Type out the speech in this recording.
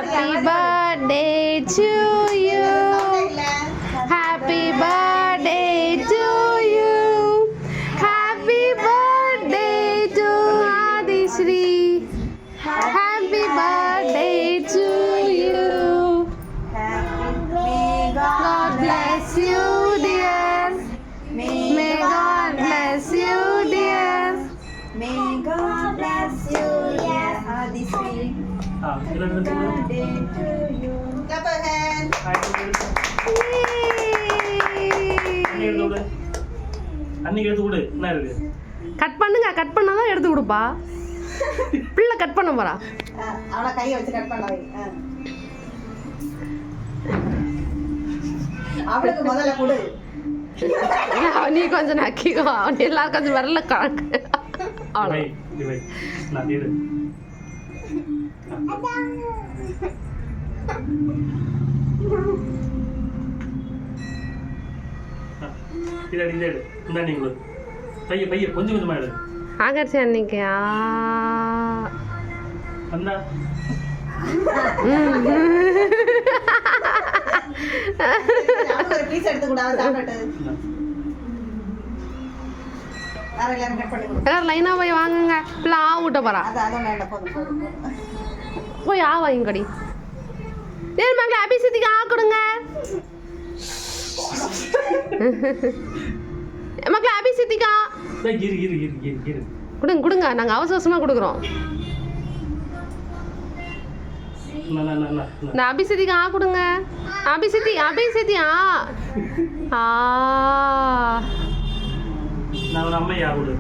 Happy birthday to you. Happy birthday to you. Happy birthday to Adishri. Happy birthday to you. God bless you, dear. May God bless you, dear. May God bless you, dear Adishri. Birthday to you. Clap your hand. அன்னைக்கு எடுத்து கொடு என்ன இருக்கு cut பண்ணுங்க, cut பண்ணாதான் எடுத்து கொடுப்பா. பிள்ளை கட் பண்ண போறா. அவளை கையை வச்சு கட் பண்ண வை. அவளுக்கு முதல்ல கொடு. நீ கொஞ்சம் நக்கிக்கோ, அவன் எல்லாரும் கொஞ்சம் வரல கணக்கு. அவ்வளோ இவை நான் தீடு இதை இதை எடு இந்த நீங்க பைய பைய கொஞ்சம் கொஞ்சமா எடு ஆகர்ச்சி அன்னைக்கு வந்தா அவளுக்கு ஒரு பீஸ் எடுத்து கூட சாப்பிட்டு வேற எல்லாரும் கட் பண்ணி கொடு. எல்லாரும் லைனாக போய் வாங்குங்க. பிள்ளை ஆ விட்ட போறா. அதான் வேண்டாம் போதும் போதும். போய் ஆ வாங்கிக்கடி. நேர் மங்கள அபிஷேகத்துக்கு ஆ கொடுங்க. மக்கள அபிஷேகத்துக்கு ஆ இரு இரு இரு இரு இரு கொடுங்க கொடுங்க, நாங்கள் அவசர அவசரமாக கொடுக்குறோம். இந்த அபிஷேகத்துக்கு ஆ கொடுங்க. அபிஷேகி அபிஷேகி ஆ ஆ நான் அம்மையா கொடு